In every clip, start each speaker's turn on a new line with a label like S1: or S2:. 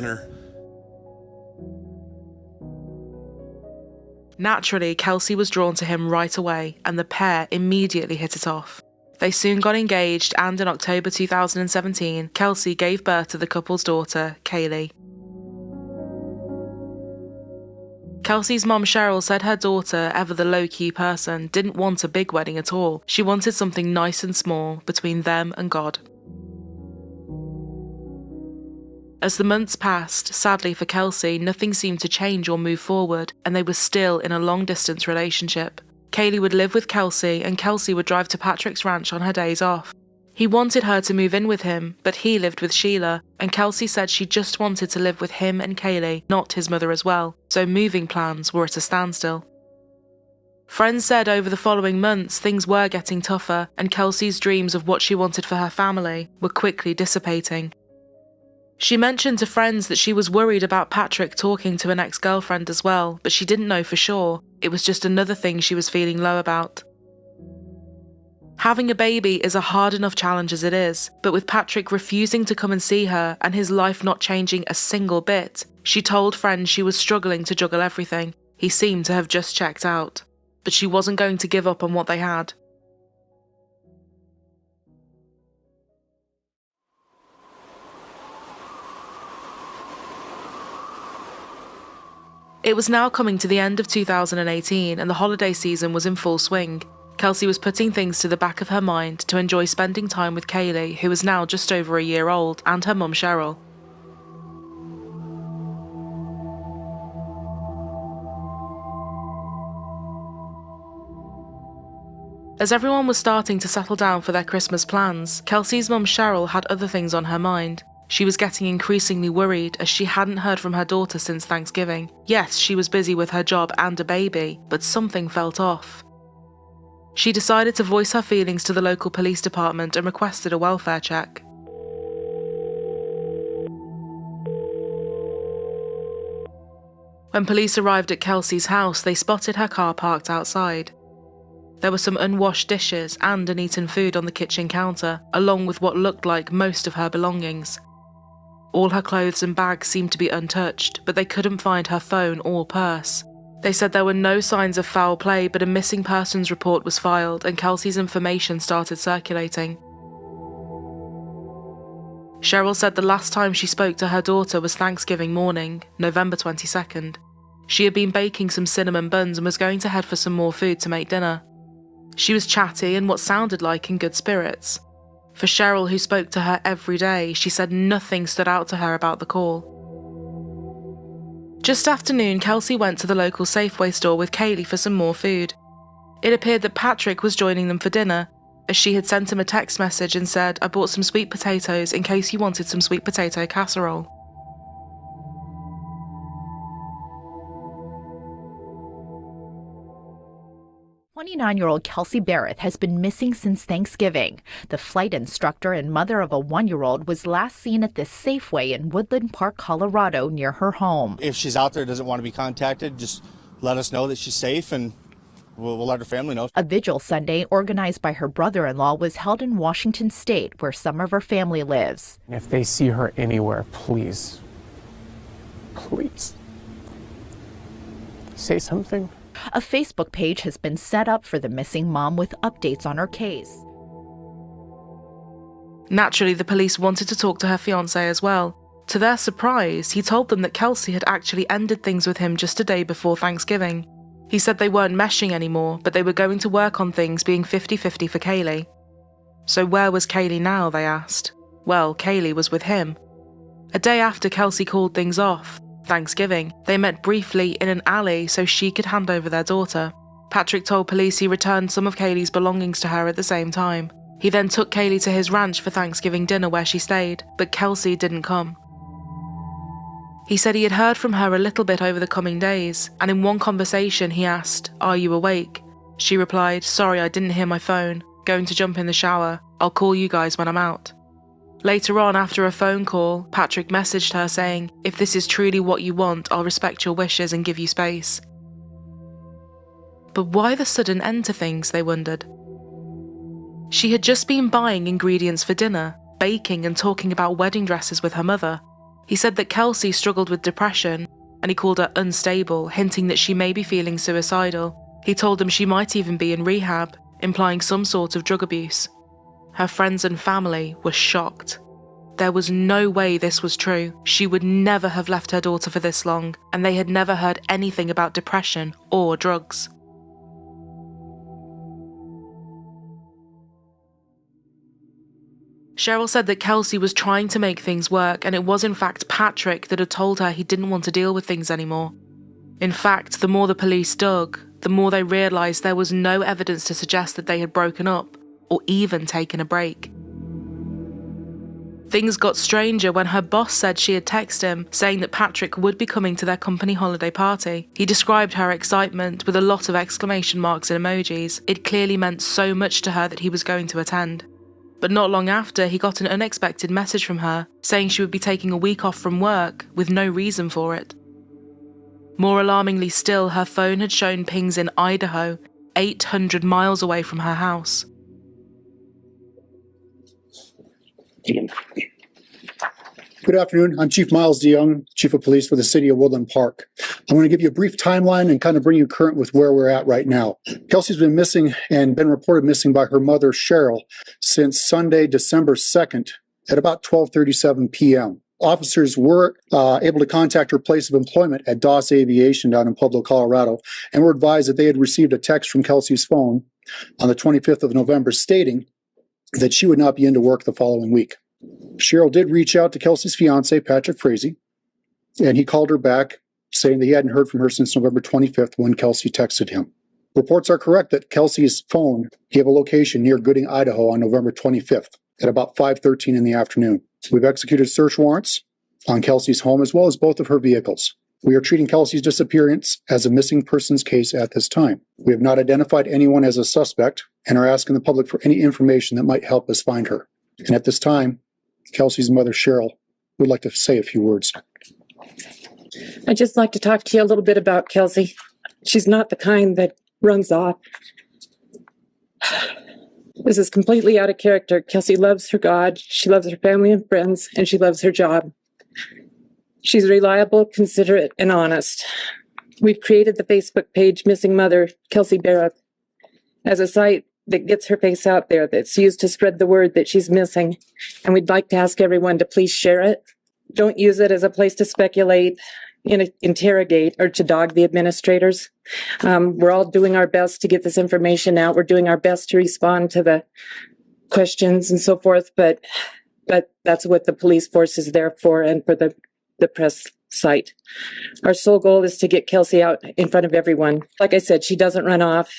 S1: her.
S2: Naturally, Kelsey was drawn to him right away, and the pair immediately hit it off. They soon got engaged, and in October 2017, Kelsey gave birth to the couple's daughter, Kaylee. Kelsey's mom, Cheryl, said her daughter, ever the low-key person, didn't want a big wedding at all. She wanted something nice and small between them and God. As the months passed, sadly for Kelsey, nothing seemed to change or move forward, and they were still in a long-distance relationship. Kaylee would live with Kelsey, and Kelsey would drive to Patrick's ranch on her days off. He wanted her to move in with him, but he lived with Sheila, and Kelsey said she just wanted to live with him and Kaylee, not his mother as well, so moving plans were at a standstill. Friends said over the following months things were getting tougher, and Kelsey's dreams of what she wanted for her family were quickly dissipating. She mentioned to friends that she was worried about Patrick talking to an ex-girlfriend as well, but she didn't know for sure. It was just another thing she was feeling low about. Having a baby is a hard enough challenge as it is, but with Patrick refusing to come and see her and his life not changing a single bit, she told friends she was struggling to juggle everything. He seemed to have just checked out, but she wasn't going to give up on what they had. It was now coming to the end of 2018 and the holiday season was in full swing. Kelsey was putting things to the back of her mind to enjoy spending time with Kaylee, who was now just over a year old, and her mum Cheryl. As everyone was starting to settle down for their Christmas plans, Kelsey's mum Cheryl had other things on her mind. She was getting increasingly worried as she hadn't heard from her daughter since Thanksgiving. Yes, she was busy with her job and a baby, but something felt off. She decided to voice her feelings to the local police department and requested a welfare check. When police arrived at Kelsey's house, they spotted her car parked outside. There were some unwashed dishes and uneaten food on the kitchen counter, along with what looked like most of her belongings. All her clothes and bags seemed to be untouched, but they couldn't find her phone or purse. They said there were no signs of foul play, but a missing persons report was filed and Kelsey's information started circulating. Cheryl said the last time she spoke to her daughter was Thanksgiving morning, November 22nd. She had been baking some cinnamon buns and was going to head for some more food to make dinner. She was chatty and what sounded like in good spirits. For Cheryl, who spoke to her every day, she said nothing stood out to her about the call. Just after noon, Kelsey went to the local Safeway store with Kaylee for some more food. It appeared that Patrick was joining them for dinner, as she had sent him a text message and said, "I bought some sweet potatoes in case you wanted some sweet potato casserole."
S3: "29-year-old Kelsey Berreth has been missing since Thanksgiving. The flight instructor and mother of a 1-year-old was last seen at this Safeway in Woodland Park, Colorado, near her home.
S4: If she's out there, doesn't want to be contacted, just let us know that she's safe and we'll let her family know.
S3: A vigil Sunday organized by her brother-in-law was held in Washington State, where some of her family lives.
S5: If they see her anywhere, please say something.
S3: A Facebook page has been set up for the missing mom with updates on her case.
S2: Naturally, the police wanted to talk to her fiancé as well. To their surprise, he told them that Kelsey had actually ended things with him just a day before Thanksgiving. He said they weren't meshing anymore, but they were going to work on things being 50-50 for Kaylee. So where was Kaylee now, they asked. Well, Kaylee was with him. A day after Kelsey called things off, Thanksgiving, they met briefly in an alley so she could hand over their daughter. Patrick told police he returned some of Kaylee's belongings to her at the same time. He then took Kaylee to his ranch for Thanksgiving dinner where she stayed, but Kelsey didn't come. He said he had heard from her a little bit over the coming days, and in one conversation he asked, "Are you awake?" She replied, "Sorry, I didn't hear my phone. Going to jump in the shower. I'll call you guys when I'm out." Later on, after a phone call, Patrick messaged her saying, "If this is truly what you want, I'll respect your wishes and give you space." But why the sudden end to things, they wondered. She had just been buying ingredients for dinner, baking and talking about wedding dresses with her mother. He said that Kelsey struggled with depression, and he called her unstable, hinting that she may be feeling suicidal. He told him she might even be in rehab, implying some sort of drug abuse. Her friends and family were shocked. There was no way this was true. She would never have left her daughter for this long, and they had never heard anything about depression or drugs. Cheryl said that Kelsey was trying to make things work, and it was in fact Patrick that had told her he didn't want to deal with things anymore. In fact, the more the police dug, the more they realised there was no evidence to suggest that they had broken up or even taken a break. Things got stranger when her boss said she had texted him saying that Patrick would be coming to their company holiday party. He described her excitement with a lot of exclamation marks and emojis. It clearly meant so much to her that he was going to attend. But not long after, he got an unexpected message from her saying she would be taking a week off from work with no reason for it. More alarmingly still, her phone had shown pings in Idaho, 800 miles away from her house.
S1: Good afternoon. I'm Chief Miles DeYoung, Chief of Police for the City of Woodland Park. I'm going to give you a brief timeline and kind of bring you current with where we're at right now. Kelsey's been missing and been reported missing by her mother, Cheryl, since Sunday, December 2nd at about 12:37 p.m. Officers were able to contact her place of employment at Doss Aviation down in Pueblo, Colorado, and were advised that they had received a text from Kelsey's phone on the 25th of November stating that she would not be into work the following week. Cheryl did reach out to Kelsey's fiance, Patrick Frazee, and he called her back saying that he hadn't heard from her since November 25th when Kelsey texted him. Reports are correct that Kelsey's phone gave a location near Gooding, Idaho on November 25th at about 5:13 in the afternoon. We've executed search warrants on Kelsey's home as well as both of her vehicles. We are treating Kelsey's disappearance as a missing persons case at this time. We have not identified anyone as a suspect and are asking the public for any information that might help us find her. And at this time, Kelsey's mother, Cheryl, would like to say a few words.
S6: I'd just like to talk to you a little bit about Kelsey. She's not the kind that runs off. This is completely out of character. Kelsey loves her God, she loves her family and friends, and she loves her job. She's reliable, considerate, and honest. We've created the Facebook page Missing Mother, Kelsey Berreth, as a site that gets her face out there, that's used to spread the word that she's missing. And we'd like to ask everyone to please share it. Don't use it as a place to speculate, interrogate, or to dog the administrators. We're all doing our best to get this information out. We're doing our best to respond to the questions and so forth, but that's what the police force is there for, and for the press site. Our sole goal is to get Kelsey out in front of everyone. Like I said, she doesn't run off,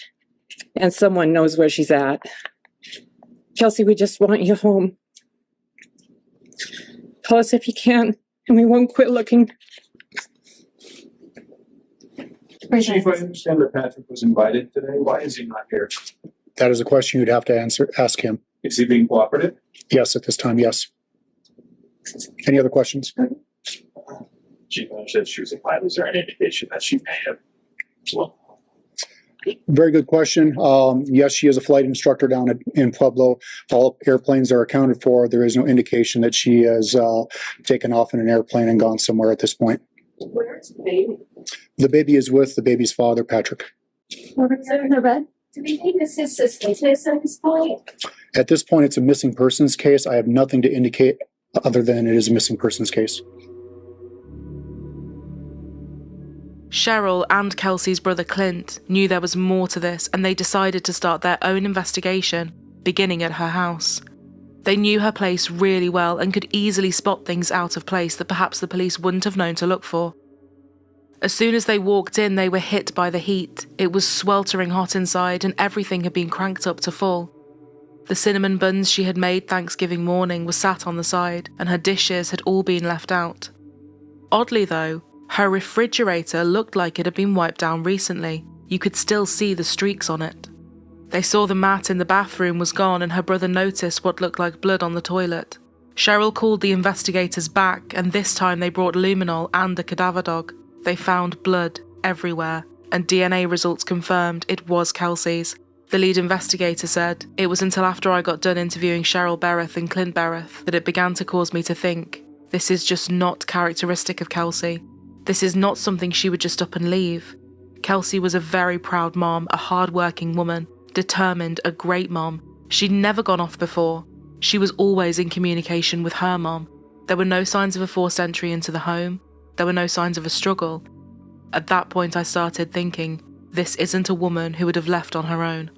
S6: and someone knows where she's at. Kelsey, we just want you home. Call us if you can, and we won't quit looking.
S7: Chief, I understand that Patrick was invited today. Why is he not here?
S1: That is a question you'd have to ask him.
S7: Is he being cooperative?
S1: Yes, at this time, yes. Any other questions?
S7: Chief, I said she was invited. Is there any indication that she may have flown?
S1: Very good question. Yes, she is a flight instructor down in Pueblo. All airplanes are accounted for. There is no indication that she has taken off in an airplane and gone somewhere at this point.
S8: Where's the baby?
S1: The baby is with the baby's father, Patrick.
S8: What's in her bed? Do we think this is suspicious at this point?
S1: At this point, it's a missing persons case. I have nothing to indicate other than it is a missing persons case.
S2: Cheryl and Kelsey's brother Clint knew there was more to this, and they decided to start their own investigation, beginning at her house. They knew her place really well and could easily spot things out of place that perhaps the police wouldn't have known to look for. As soon as they walked in, they were hit by the heat. It was sweltering hot inside, and everything had been cranked up to full. The cinnamon buns she had made Thanksgiving morning were sat on the side, and her dishes had all been left out. Oddly though, her refrigerator looked like it had been wiped down recently. You could still see the streaks on it. They saw the mat in the bathroom was gone, and her brother noticed what looked like blood on the toilet. Cheryl called the investigators back, and this time they brought luminol and a cadaver dog. They found blood everywhere, and DNA results confirmed it was Kelsey's. The lead investigator said, "It was until after I got done interviewing Cheryl Berreth and Clint Berreth that it began to cause me to think, This is just not characteristic of Kelsey. This is not something she would just up and leave. Kelsey was a very proud mom, a hard-working woman, determined, a great mom. She'd never gone off before. She was always in communication with her mom. There were no signs of a forced entry into the home. There were no signs of a struggle. At that point, I started thinking, this isn't a woman who would have left on her own.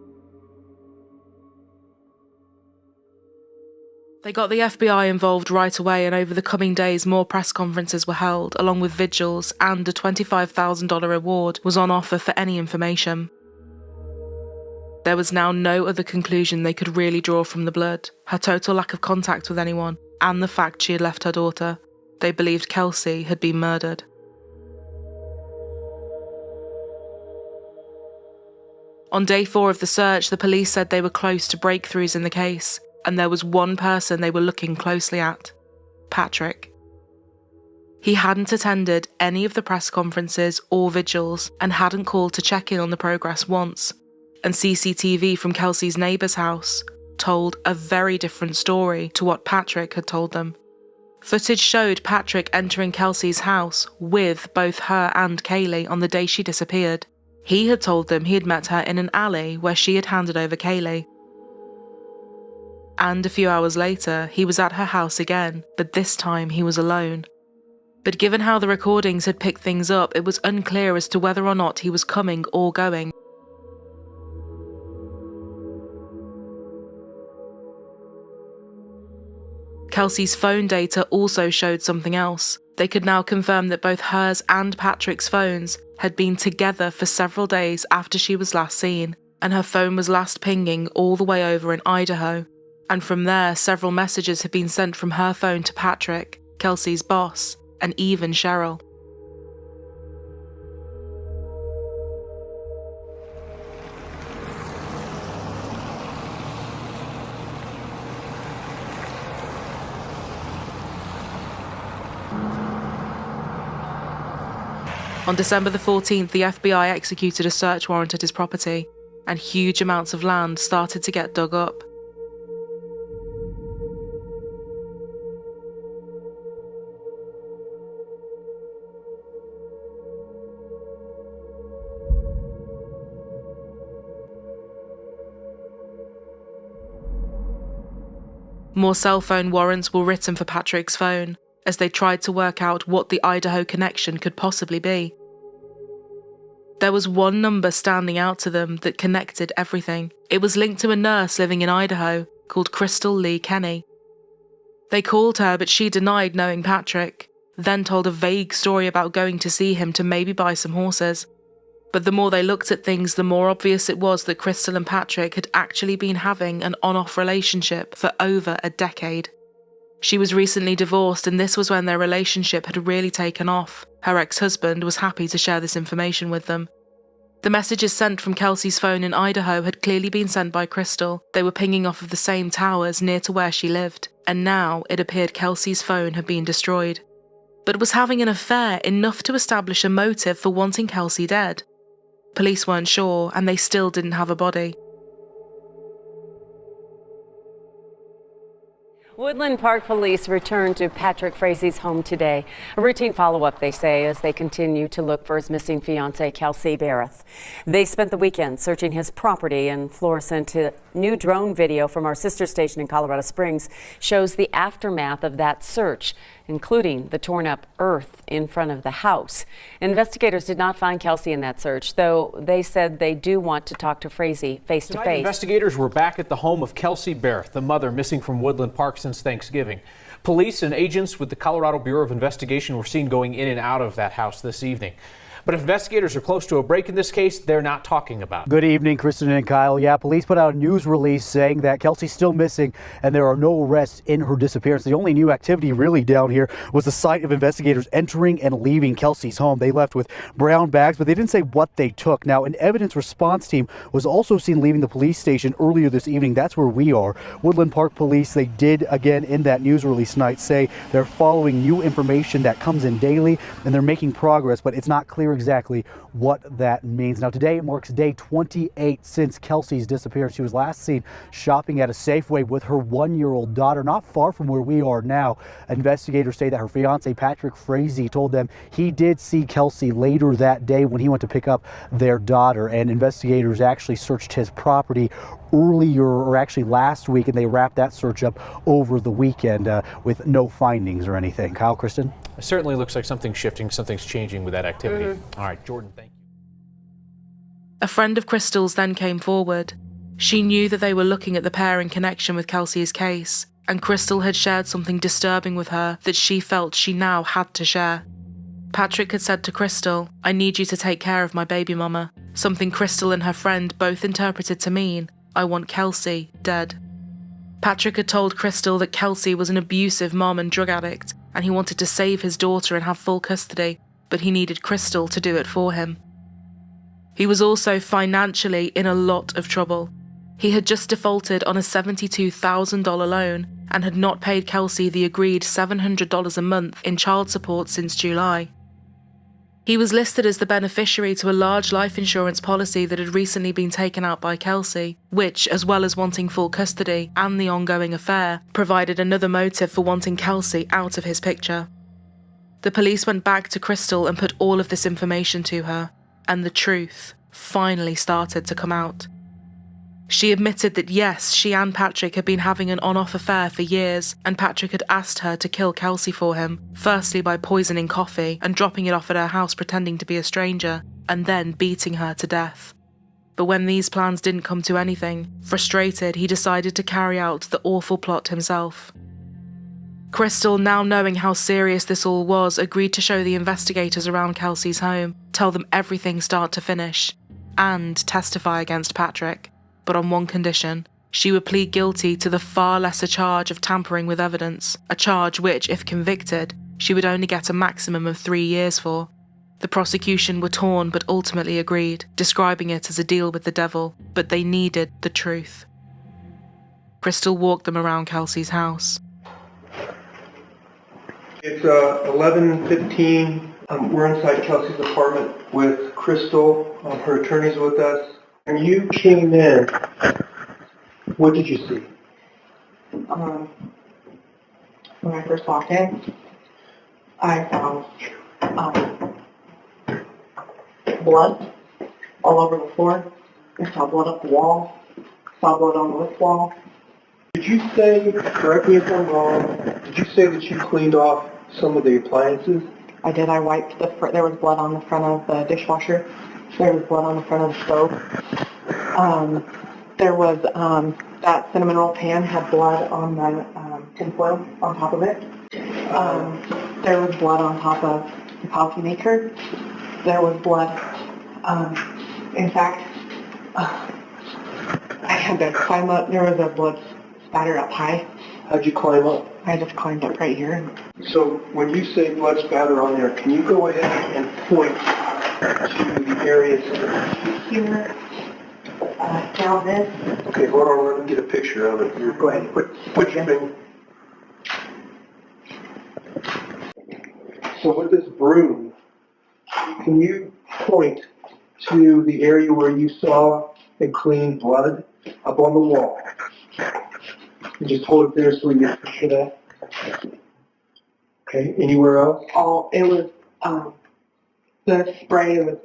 S2: They got the FBI involved right away, and over the coming days more press conferences were held, along with vigils, and a $25,000 reward was on offer for any information. There was now no other conclusion they could really draw from the blood, her total lack of contact with anyone, and the fact she had left her daughter. They believed Kelsey had been murdered. On day 4 of the search, the police said they were close to breakthroughs in the case, and there was one person they were looking closely at: Patrick. He hadn't attended any of the press conferences or vigils and hadn't called to check in on the progress once, and CCTV from Kelsey's neighbour's house told a very different story to what Patrick had told them. Footage showed Patrick entering Kelsey's house with both her and Kaylee on the day she disappeared. He had told them he had met her in an alley where she had handed over Kaylee. And a few hours later, he was at her house again, but this time he was alone. But given how the recordings had picked things up, it was unclear as to whether or not he was coming or going. Kelsey's phone data also showed something else. They could now confirm that both hers and Patrick's phones had been together for several days after she was last seen, and her phone was last pinging all the way over in Idaho. And from there, several messages had been sent from her phone to Patrick, Kelsey's boss, and even Cheryl. On December the 14th, the FBI executed a search warrant at his property, and huge amounts of land started to get dug up. More cell phone warrants were written for Patrick's phone, as they tried to work out what the Idaho connection could possibly be. There was one number standing out to them that connected everything. It was linked to a nurse living in Idaho called Crystal Lee Kenny. They called her, but she denied knowing Patrick, then told a vague story about going to see him to maybe buy some horses. But the more they looked at things, the more obvious it was that Crystal and Patrick had actually been having an on-off relationship for over a decade. She was recently divorced, and this was when their relationship had really taken off. Her ex-husband was happy to share this information with them. The messages sent from Kelsey's phone in Idaho had clearly been sent by Crystal. They were pinging off of the same towers near to where she lived, and now it appeared Kelsey's phone had been destroyed. But was having an affair enough to establish a motive for wanting Kelsey dead? Police weren't sure, and they still didn't have a body.
S9: Woodland Park Police returned to Patrick Frazie's home today. A routine follow-up, they say, as they continue to look for his missing fiancée, Kelsey Berreth. They spent the weekend searching his property, and Flora sent a new drone video from our sister station in Colorado Springs shows the aftermath of that search, including the torn-up earth in front of the house. Investigators did not find Kelsey in that search, though they said they do want to talk to Frazie face-to-face.
S10: Investigators were back at the home of Kelsey Berreth, the mother missing from Woodland Park since Thanksgiving. Police and agents with the Colorado Bureau of Investigation were seen going in and out of that house this evening. But if investigators are close to a break in this case, they're not talking about it.
S11: Good evening, Kristen and Kyle. Yeah, police put out a news release saying that Kelsey's still missing and there are no arrests in her disappearance. The only new activity really down here was the sight of investigators entering and leaving Kelsey's home. They left with brown bags, but they didn't say what they took. Now, an evidence response team was also seen leaving the police station earlier this evening. That's where we are. Woodland Park Police, they did again in that news release tonight say they're following new information that comes in daily and they're making progress, but it's not clear unclear exactly what that means. Now, today marks day 28 since Kelsey's disappearance. She was last seen shopping at a Safeway with her 1-year-old daughter, not far from where we are now. Investigators say that her fiance, Patrick Frazee, told them he did see Kelsey later that day when he went to pick up their daughter, and investigators actually searched his property earlier, or actually last week, and they wrapped that search up over the weekend with no findings or anything. Kyle, Kristen?
S10: It certainly looks like something's shifting, something's changing with that activity. All right, Jordan, thank you.
S2: A friend of Crystal's then came forward. She knew that they were looking at the pair in connection with Kelsey's case, and Crystal had shared something disturbing with her that she felt she now had to share. Patrick had said to Crystal, "I need you to take care of my baby mama," something Crystal and her friend both interpreted to mean, "I want Kelsey dead." Patrick had told Crystal that Kelsey was an abusive mom and drug addict, and he wanted to save his daughter and have full custody, but he needed Crystal to do it for him. He was also financially in a lot of trouble. He had just defaulted on a $72,000 loan and had not paid Kelsey the agreed $700 a month in child support since July. He was listed as the beneficiary to a large life insurance policy that had recently been taken out by Kelsey, which, as well as wanting full custody and the ongoing affair, provided another motive for wanting Kelsey out of his picture. The police went back to Crystal and put all of this information to her, and the truth finally started to come out. She admitted that yes, she and Patrick had been having an on-off affair for years, and Patrick had asked her to kill Kelsey for him, firstly by poisoning coffee and dropping it off at her house pretending to be a stranger, and then beating her to death. But when these plans didn't come to anything, frustrated, he decided to carry out the awful plot himself. Crystal, now knowing how serious this all was, agreed to show the investigators around Kelsey's home, tell them everything start to finish, and testify against Patrick. But on one condition: she would plead guilty to the far lesser charge of tampering with evidence, a charge which, if convicted, she would only get a maximum of 3 years for. The prosecution were torn but ultimately agreed, describing it as a deal with the devil, but they needed the truth. Crystal walked them around Kelsey's house.
S12: It's 11:15. We're inside Kelsey's apartment with Crystal. Her attorney's with us. When you came in, what did you see?
S13: When I first walked in, I found blood all over the floor. I saw blood up the wall. Saw blood on this wall.
S12: Did you say, correct me if I'm wrong, did you say that you cleaned off some of the appliances?
S13: I did. I wiped there was blood on the front of the dishwasher. There was blood on the front of the stove. There was, that cinnamon roll pan had blood on the tinfoil on top of it. There was blood on top of the coffee maker. There was blood, in fact, I had to climb up. There was a blood spatter up high.
S12: How'd you climb up?
S13: I just climbed up right here.
S12: So when you say blood spatter on there, can you go ahead and point to the areas
S13: here, down this.
S12: Okay, hold on, let me get a picture of it. Go ahead, put your finger. So with this broom, can you point to the area where you saw and clean blood up on the wall? And just hold it there so we get a picture of that. Okay, anywhere else?
S13: It was, the spray was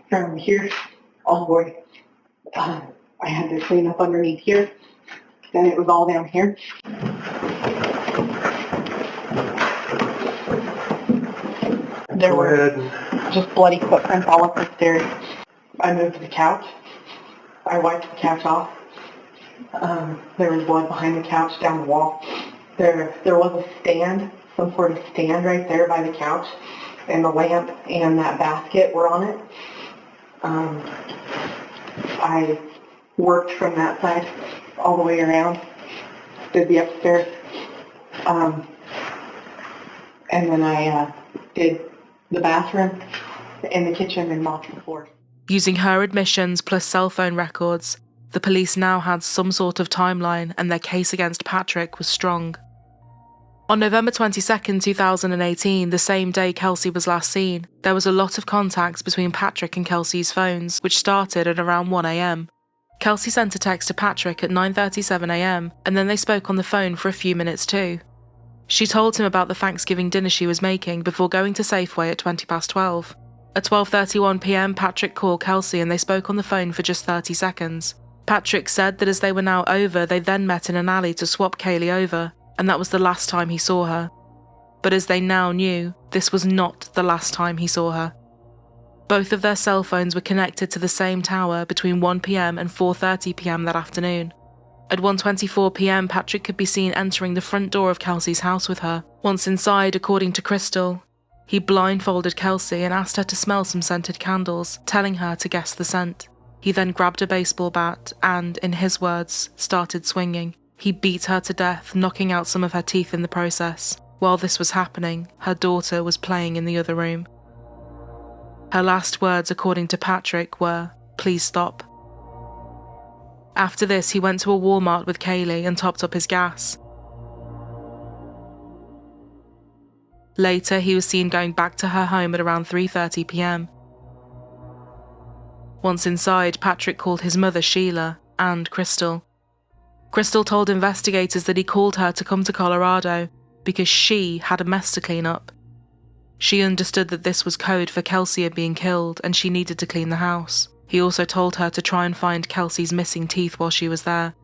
S13: from here all the way. I had to clean up underneath here. Then it was all down here. There were just bloody footprints all up the stairs. I moved the couch. I wiped the couch off. There was blood behind the couch down the wall. There was a stand, some sort of stand right there by the couch, and the lamp and that basket were on it. I worked from that side all the way around, did the upstairs, and then I did the bathroom and the kitchen and mopped the floor.
S2: Using her admissions plus cell phone records, the police now had some sort of timeline, and their case against Patrick was strong. On November 22, 2018, the same day Kelsey was last seen, there was a lot of contacts between Patrick and Kelsey's phones, which started at around 1 a.m. Kelsey sent a text to Patrick at 9:37 a.m, and then they spoke on the phone for a few minutes too. She told him about the Thanksgiving dinner she was making before going to Safeway at 12:20. At 12:31 p.m, Patrick called Kelsey and they spoke on the phone for just 30 seconds. Patrick said that as they were now over, they then met in an alley to swap Kaylee over, and that was the last time he saw her. But as they now knew, this was not the last time he saw her. Both of their cell phones were connected to the same tower between 1 p.m. and 4:30 p.m. that afternoon. At 1:24 p.m, Patrick could be seen entering the front door of Kelsey's house with her. Once inside, according to Crystal, he blindfolded Kelsey and asked her to smell some scented candles, telling her to guess the scent. He then grabbed a baseball bat and, in his words, started swinging. He beat her to death, knocking out some of her teeth in the process. While this was happening, her daughter was playing in the other room. Her last words, according to Patrick, were, "Please stop." After this, he went to a Walmart with Kaylee and topped up his gas. Later, he was seen going back to her home at around 3:30 p.m. Once inside, Patrick called his mother Sheila and Crystal. Crystal told investigators that he called her to come to Colorado because she had a mess to clean up. She understood that this was code for Kelsey being killed and she needed to clean the house. He also told her to try and find Kelsey's missing teeth while she was there.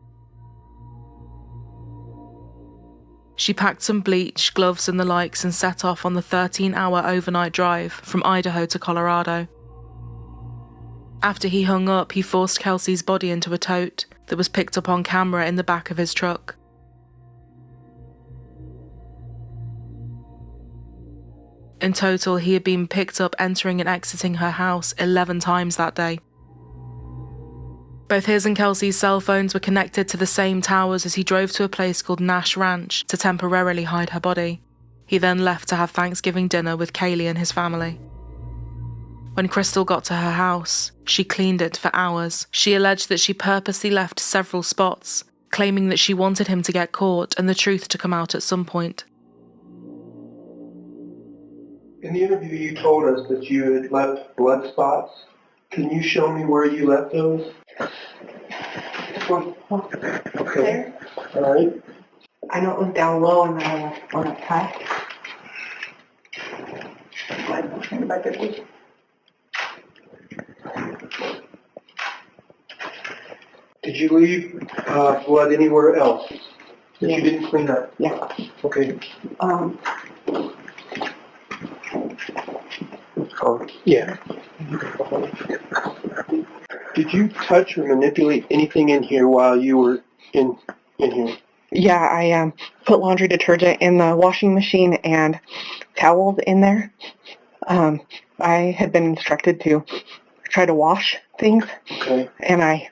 S2: She packed some bleach, gloves and the likes and set off on the 13-hour overnight drive from Idaho to Colorado. After he hung up, he forced Kelsey's body into a tote that was picked up on camera in the back of his truck. In total, he had been picked up entering and exiting her house 11 times that day. Both his and Kelsey's cell phones were connected to the same towers as he drove to a place called Nash Ranch to temporarily hide her body. He then left to have Thanksgiving dinner with Kaylee and his family. When Crystal got to her house, she cleaned it for hours. She alleged that she purposely left several spots, claiming that she wanted him to get caught and the truth to come out at some point.
S12: In the interview, you told us that you had left blood spots. Can you show me where you left those? Okay.
S13: There.
S12: All right.
S13: I know it was down low and then I left one up high.
S12: Did you leave blood anywhere else that you didn't clean up?
S13: Yeah.
S12: Okay. Yeah. Did you touch or manipulate anything in here while you were in here?
S13: Yeah, I put laundry detergent in the washing machine and towels in there. I had been instructed to try to wash things.
S12: Okay.
S13: And I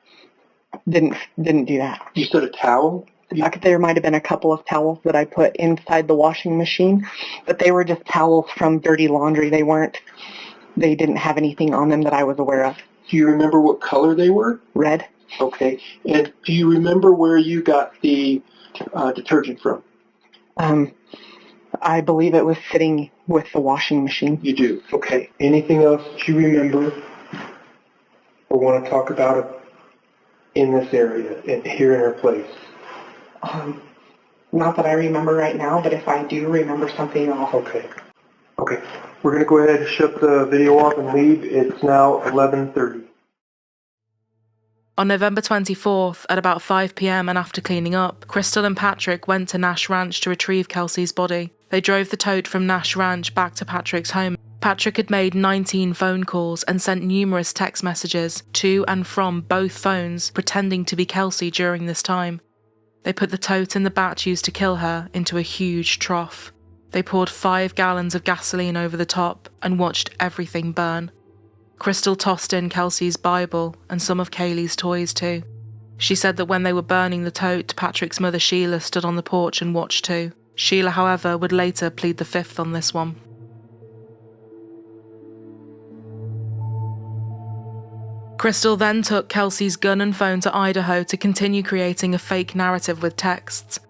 S13: didn't do that.
S12: You said a towel?
S13: There might have been a couple of towels that I put inside the washing machine, but they were just towels from dirty laundry. They didn't have anything on them that I was aware of.
S12: Do you remember what color they were?
S13: Red.
S12: Okay. And do you remember where you got the detergent from?
S13: I believe it was sitting with the washing machine.
S12: You do? Okay. Anything else that you remember or want to talk about in this area, here in our place?
S13: Not that I remember right now, but if I do remember something, I'll...
S12: Okay. Okay. We're going to go ahead and shut the video off and leave. It's now 11:30.
S2: On November 24th, at about 5 p.m. and after cleaning up, Crystal and Patrick went to Nash Ranch to retrieve Kelsey's body. They drove the tote from Nash Ranch back to Patrick's home. Patrick had made 19 phone calls and sent numerous text messages to and from both phones, pretending to be Kelsey during this time. They put the tote and the bat used to kill her into a huge trough. They poured 5 gallons of gasoline over the top and watched everything burn. Crystal tossed in Kelsey's Bible and some of Kaylee's toys too. She said that when they were burning the tote, Patrick's mother Sheila stood on the porch and watched too. Sheila, however, would later plead the fifth on this one. Crystal then took Kelsey's gun and phone to Idaho to continue creating a fake narrative with texts.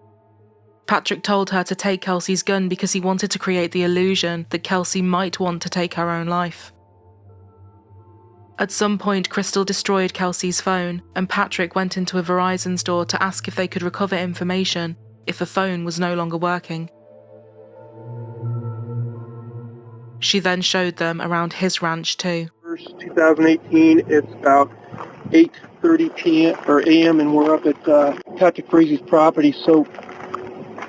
S2: Patrick told her to take Kelsey's gun because he wanted to create the illusion that Kelsey might want to take her own life. At some point, Crystal destroyed Kelsey's phone, and Patrick went into a Verizon store to ask if they could recover information if the phone was no longer working. She then showed them around his ranch too.
S12: 2018, it's about 8:30 p.m. or a.m. and we're up at Patrick Frazie's property. So,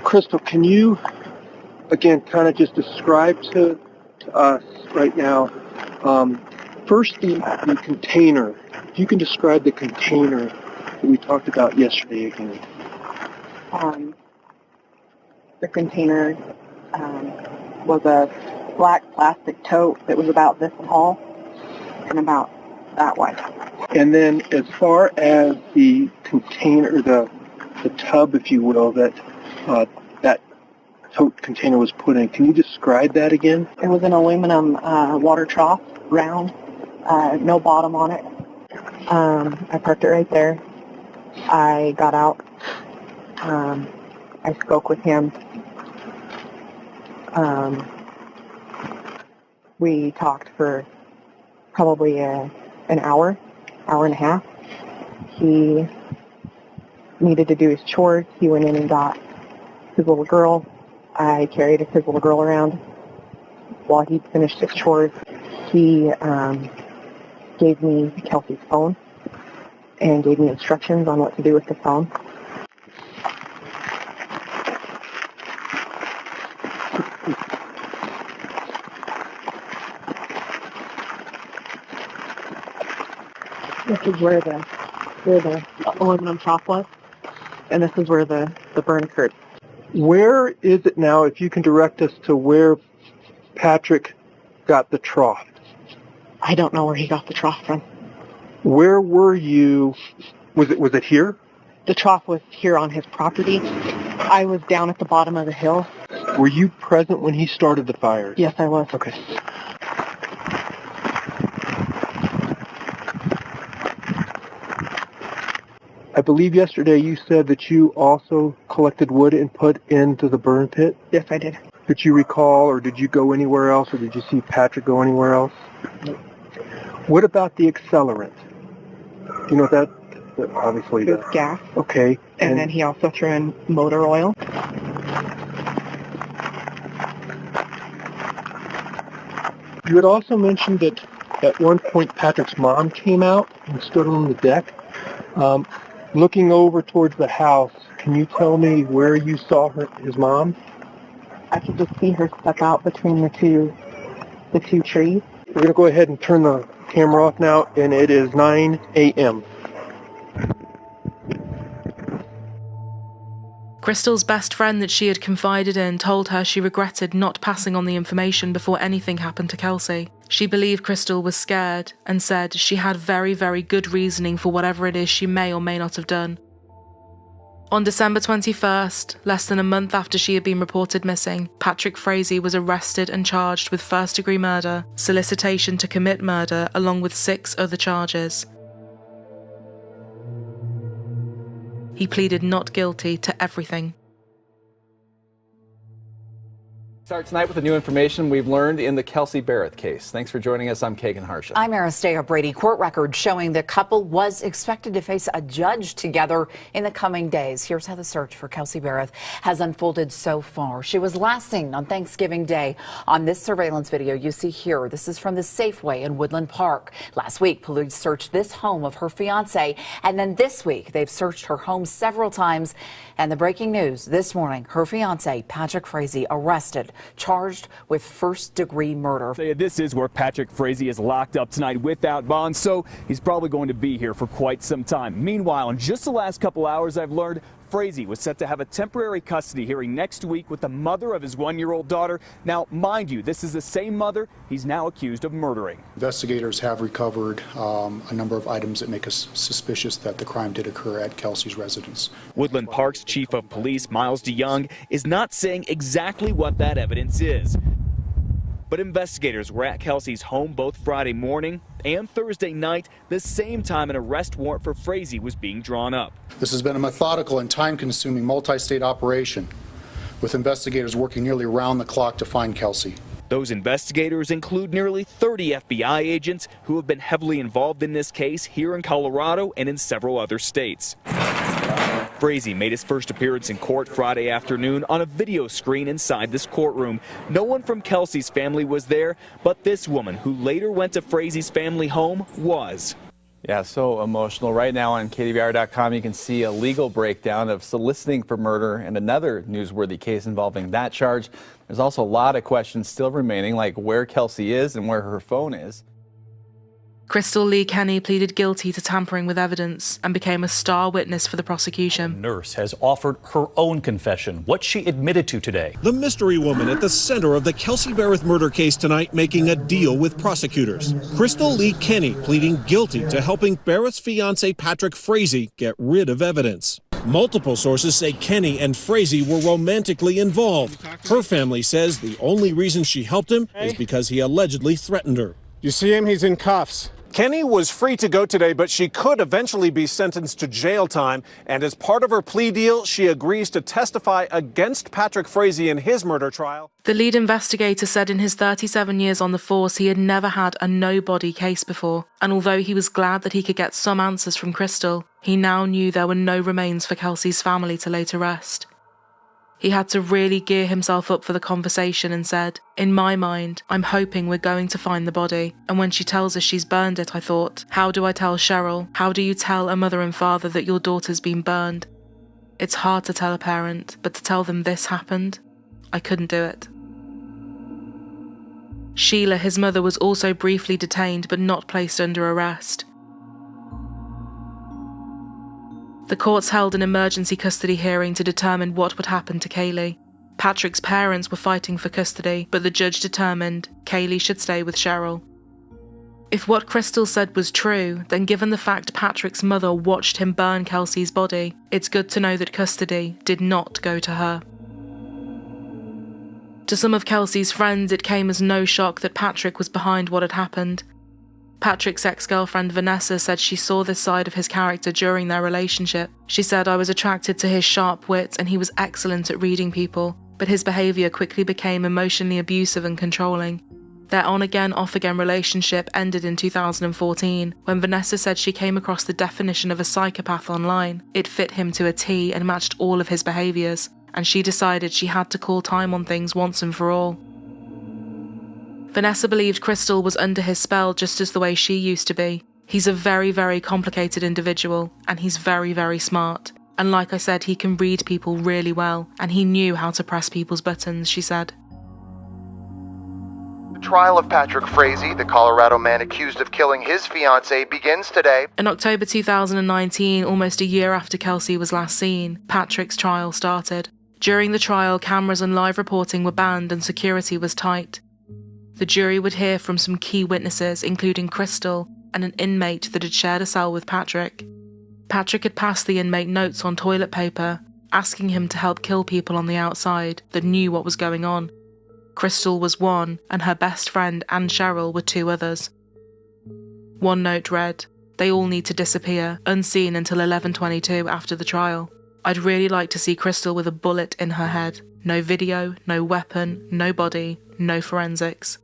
S12: Crystal, can you again kind of just describe to us right now? First, the container. If you can describe the container that we talked about yesterday again.
S13: The container was a black plastic tote that was about this tall and about that wide.
S12: And then as far as the container, the tub, if you will, that that tote container was put in, can you describe that again?
S13: It was an aluminum water trough, round, no bottom on it. I parked it right there. I got out. I spoke with him. We talked for probably an hour and a half. He needed to do his chores. He went in and got his little girl. I carried his little girl around while he finished his chores. He gave me Kelsey's phone and gave me instructions on what to do with the phone. This is where the aluminum trough was, and this is where the burn occurred.
S12: Where is it now, if you can direct us to where Patrick got the trough?
S13: I don't know where he got the trough from.
S12: Where were you? Was it here?
S13: The trough was here on his property. I was down at the bottom of the hill.
S12: Were you present when he started the fire?
S13: Yes, I was.
S12: Okay. I believe yesterday you said that you also collected wood and put into the burn pit?
S13: Yes, I did.
S12: Did you recall, or did you go anywhere else, or did you see Patrick go anywhere else? What about the accelerant? Do you know what that obviously
S13: it was gas.
S12: Okay.
S13: And then he also threw in motor oil.
S12: You had also mentioned that at one point Patrick's mom came out and stood on the deck. Looking over towards the house, can you tell me where you saw his mom?
S13: I could just see her step out between the two trees.
S12: We're going to go ahead and turn the camera off now, and it is 9 a.m.
S2: Crystal's best friend that she had confided in told her she regretted not passing on the information before anything happened to Kelsey. She believed Crystal was scared and said she had very, very good reasoning for whatever it is she may or may not have done. On December 21st, less than a month after she had been reported missing, Patrick Frazie was arrested and charged with first-degree murder, solicitation to commit murder, along with 6 other charges. He pleaded not guilty to everything.
S14: Start tonight with the new information we've learned in the Kelsey Berreth case. Thanks for joining us. I'm Kagan Harsha.
S15: I'm Aristea Brady. Court records showing the couple was expected to face a judge together in the coming days. Here's how the search for Kelsey Berreth has unfolded so far. She was last seen on Thanksgiving Day. On this surveillance video you see here, this is from the Safeway in Woodland Park. Last week, police searched this home of her fiance, and then this week they've searched her home several times. And the breaking news this morning, her fiance, Patrick Frazie, arrested, charged with first-degree murder.
S16: This is where Patrick Frazie is locked up tonight without bond, so he's probably going to be here for quite some time. Meanwhile, in just the last couple hours, I've learned Frazie was set to have a temporary custody hearing next week with the mother of his 1-year-old daughter. Now, mind you, this is the same mother he's now accused of murdering.
S1: Investigators have recovered a number of items that make us suspicious that the crime did occur at Kelsey's residence.
S16: Woodland Park's chief of police, Miles DeYoung, is not saying exactly what that evidence is. But investigators were at Kelsey's home both Friday morning and Thursday night, the same time an arrest warrant for Frazie was being drawn up.
S1: This has been a methodical and time-consuming multi-state operation. with investigators working nearly around the clock to find Kelsey.
S16: Those investigators include nearly 30 FBI agents who have been heavily involved in this case here in Colorado and in several other states. Frazee made his first appearance in court Friday afternoon on a video screen inside this courtroom. No one from Kelsey's family was there, but this woman, who later went to Frazee's family home, was.
S14: Yeah, so emotional. Right now on KDVR.com, you can see a legal breakdown of soliciting for murder and another newsworthy case involving that charge. There's also a lot of questions still remaining, like where Kelsey is and where her phone is.
S2: Crystal Lee Kenny pleaded guilty to tampering with evidence and became a star witness for the prosecution.
S17: Nurse has offered her own confession, what she admitted to today.
S18: The mystery woman at the center of the Kelsey Berreth murder case tonight making a deal with prosecutors. Crystal Lee Kenny pleading guilty to helping Berreth's fiancé Patrick Frazee get rid of evidence. Multiple sources say Kenny and Frazee were romantically involved. Her family says the only reason she helped him is because he allegedly threatened her.
S5: You see him? He's in cuffs. Kenny was free to go today, but she could eventually be sentenced to jail time. And as part of her plea deal, she agrees to testify against Patrick Frazee in his murder trial.
S2: The lead investigator said in his 37 years on the force, he had never had a no-body case before. And although he was glad that he could get some answers from Crystal, he now knew there were no remains for Kelsey's family to lay to rest. He had to really gear himself up for the conversation and said, "In my mind, I'm hoping we're going to find the body. And when she tells us she's burned it, I thought, how do I tell Cheryl? How do you tell a mother and father that your daughter's been burned? It's hard to tell a parent, but to tell them this happened, I couldn't do it." Sheila, his mother, was also briefly detained but not placed under arrest. The courts held an emergency custody hearing to determine what would happen to Kaylee. Patrick's parents were fighting for custody, but the judge determined Kaylee should stay with Cheryl. If what Crystal said was true, then given the fact Patrick's mother watched him burn Kelsey's body, it's good to know that custody did not go to her. To some of Kelsey's friends, it came as no shock that Patrick was behind what had happened. Patrick's ex-girlfriend Vanessa said she saw this side of his character during their relationship. She said, "I was attracted to his sharp wit and he was excellent at reading people, but his behaviour quickly became emotionally abusive and controlling." Their on-again, off-again relationship ended in 2014, when Vanessa said she came across the definition of a psychopath online. It fit him to a T and matched all of his behaviours, and she decided she had to call time on things once and for all. Vanessa believed Crystal was under his spell just as the way she used to be. He's a very, very complicated individual, and he's very, very smart. And like I said, he can read people really well, and he knew how to press people's buttons, she said.
S19: The trial of Patrick Frazee, the Colorado man accused of killing his fiancée, begins today.
S2: In October 2019, almost a year after Kelsey was last seen, Patrick's trial started. During the trial, cameras and live reporting were banned and security was tight. The jury would hear from some key witnesses, including Crystal and an inmate that had shared a cell with Patrick. Patrick had passed the inmate notes on toilet paper, asking him to help kill people on the outside that knew what was going on. Crystal was one, and her best friend and Cheryl were two others. One note read, "They all need to disappear, unseen until 11:22 after the trial. I'd really like to see Crystal with a bullet in her head. No video, no weapon, no body, no forensics."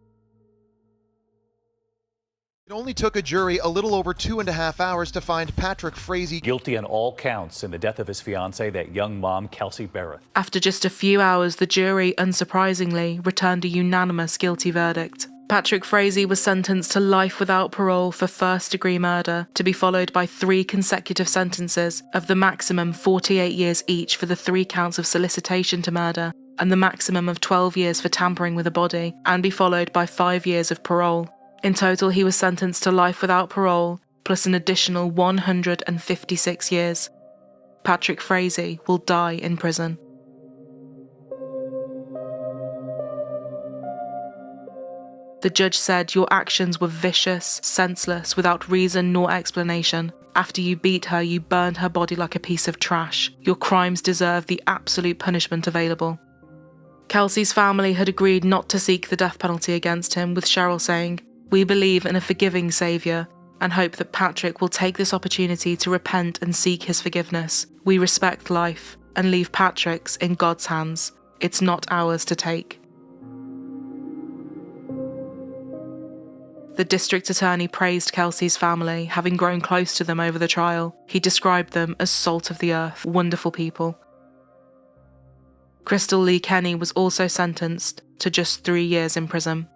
S19: It only took a jury a little over 2.5 hours to find Patrick Frazee
S17: Guilty on all counts in the death of his fiancée, that young mom, Kelsey Berreth.
S2: After just a few hours, the jury, unsurprisingly, returned a unanimous guilty verdict. Patrick Frazee was sentenced to life without parole for first-degree murder, to be followed by 3 consecutive sentences of the maximum 48 years each for the 3 counts of solicitation to murder, and the maximum of 12 years for tampering with a body, and be followed by 5 years of parole. In total, he was sentenced to life without parole, plus an additional 156 years. Patrick Frazee will die in prison. The judge said, "Your actions were vicious, senseless, without reason nor explanation. After you beat her, you burned her body like a piece of trash. Your crimes deserve the absolute punishment available." Kelsey's family had agreed not to seek the death penalty against him, with Cheryl saying, "We believe in a forgiving saviour and hope that Patrick will take this opportunity to repent and seek his forgiveness. We respect life and leave Patrick's in God's hands. It's not ours to take. The district attorney praised Kelsey's family, having grown close to them over the trial. He described them as salt of the earth, wonderful people. Crystal Lee Kenny was also sentenced to just 3 years in prison.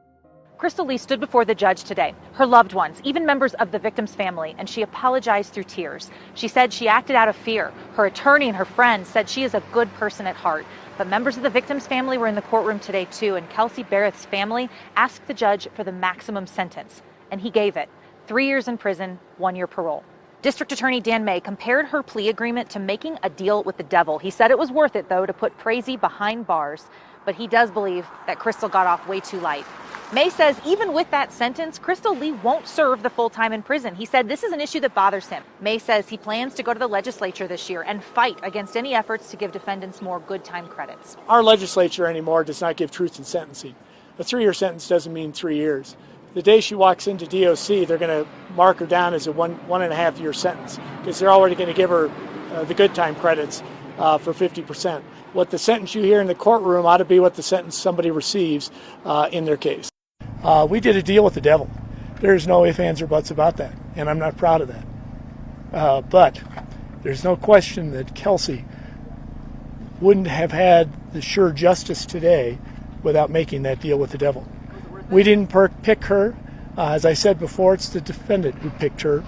S20: Crystal Lee stood before the judge today, her loved ones, even members of the victim's family, and she apologized through tears. She said she acted out of fear. Her attorney and her friends said she is a good person at heart. But members of the victim's family were in the courtroom today too, and Kelsey Berreth's family asked the judge for the maximum sentence, and he gave it. 3 years in prison, 1 year parole. District Attorney Dan May compared her plea agreement to making a deal with the devil. He said it was worth it, though, to put Frazee behind bars, but he does believe that Crystal got off way too light. May says even with that sentence, Crystal Lee won't serve the full time in prison. He said this is an issue that bothers him. May says he plans to go to the legislature this year and fight against any efforts to give defendants more good time credits.
S21: Our legislature anymore does not give truth in sentencing. A 3-year sentence doesn't mean 3 years. The day she walks into DOC, they're going to mark her down as a 1.5 year sentence because they're already going to give her the good time credits for 50%. What the sentence you hear in the courtroom ought to be what the sentence somebody receives in their case. We did a deal with the devil. There's no ifs, ands, or buts about that, and I'm not proud of that. But there's no question that Kelsey wouldn't have had the sure justice today without making that deal with the devil. We didn't pick her. As I said before, it's the defendant who picked her.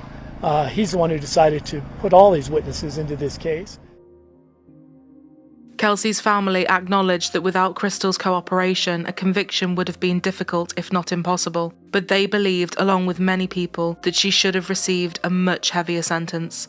S21: He's the one who decided to put all these witnesses into this case.
S2: Kelsey's family acknowledged that without Crystal's cooperation, a conviction would have been difficult, if not impossible. But they believed, along with many people, that she should have received a much heavier sentence.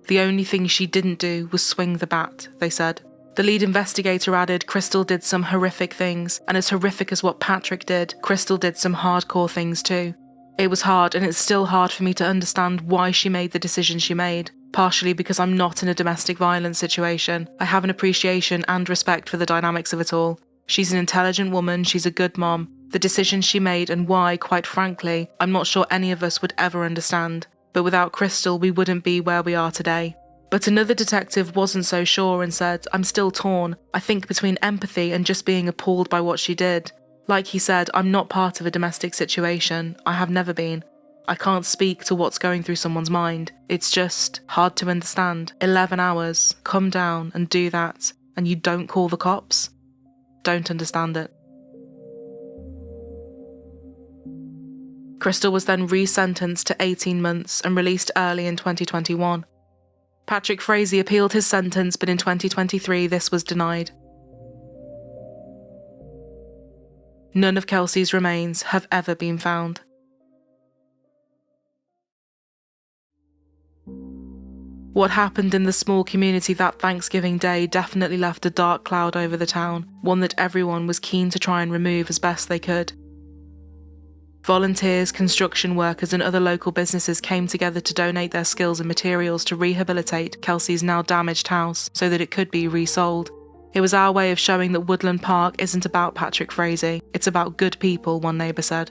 S2: The only thing she didn't do was swing the bat, they said. The lead investigator added Crystal did some horrific things, and as horrific as what Patrick did, Crystal did some hardcore things too. It was hard, and it's still hard for me to understand why she made the decision she made. Partially because I'm not in a domestic violence situation. I have an appreciation and respect for the dynamics of it all. She's an intelligent woman, she's a good mom. The decision she made and why, quite frankly, I'm not sure any of us would ever understand. But without Crystal, we wouldn't be where we are today. But another detective wasn't so sure and said, I'm still torn. I think between empathy and just being appalled by what she did. Like he said, I'm not part of a domestic situation. I have never been. I can't speak to what's going through someone's mind. It's just hard to understand. 11 hours, come down and do that, and you don't call the cops? Don't understand it. Crystal was then resentenced to 18 months and released early in 2021. Patrick Frazee appealed his sentence, but in 2023 this was denied. None of Kelsey's remains have ever been found. What happened in the small community that Thanksgiving Day definitely left a dark cloud over the town, one that everyone was keen to try and remove as best they could. Volunteers, construction workers and other local businesses came together to donate their skills and materials to rehabilitate Kelsey's now damaged house so that it could be resold. It was our way of showing that Woodland Park isn't about Patrick Frazee, it's about good people, one neighbour said.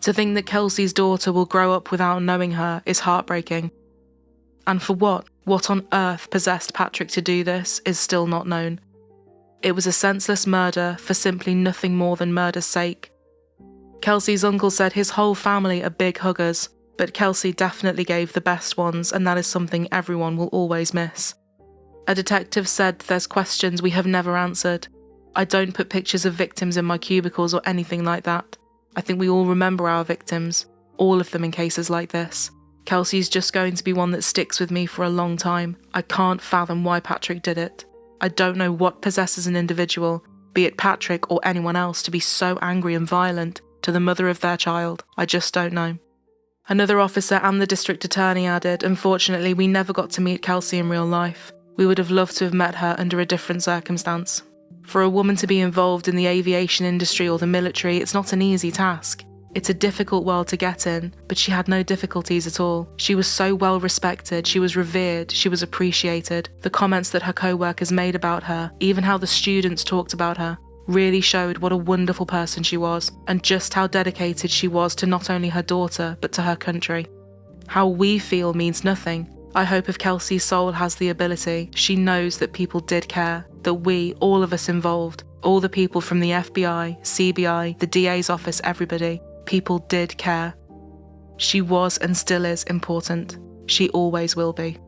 S2: To think that Kelsey's daughter will grow up without knowing her is heartbreaking. And for what? What on earth possessed Patrick to do this is still not known. It was a senseless murder for simply nothing more than murder's sake. Kelsey's uncle said his whole family are big huggers, but Kelsey definitely gave the best ones, and that is something everyone will always miss. A detective said there's questions we have never answered. I don't put pictures of victims in my cubicles or anything like that. I think we all remember our victims, all of them in cases like this. Kelsey's just going to be one that sticks with me for a long time. I can't fathom why Patrick did it. I don't know what possesses an individual, be it Patrick or anyone else, to be so angry and violent to the mother of their child. I just don't know. Another officer and the district attorney added, unfortunately, we never got to meet Kelsey in real life. We would have loved to have met her under a different circumstance. For a woman to be involved in the aviation industry or the military, it's not an easy task. It's a difficult world to get in, but she had no difficulties at all. She was so well respected, she was revered, she was appreciated. The comments that her co-workers made about her, even how the students talked about her, really showed what a wonderful person she was, and just how dedicated she was to not only her daughter, but to her country. How we feel means nothing. I hope if Kelsey's soul has the ability, she knows that people did care, that we, all of us involved, all the people from the FBI, CBI, the DA's office, everybody, people did care. She was and still is important. She always will be.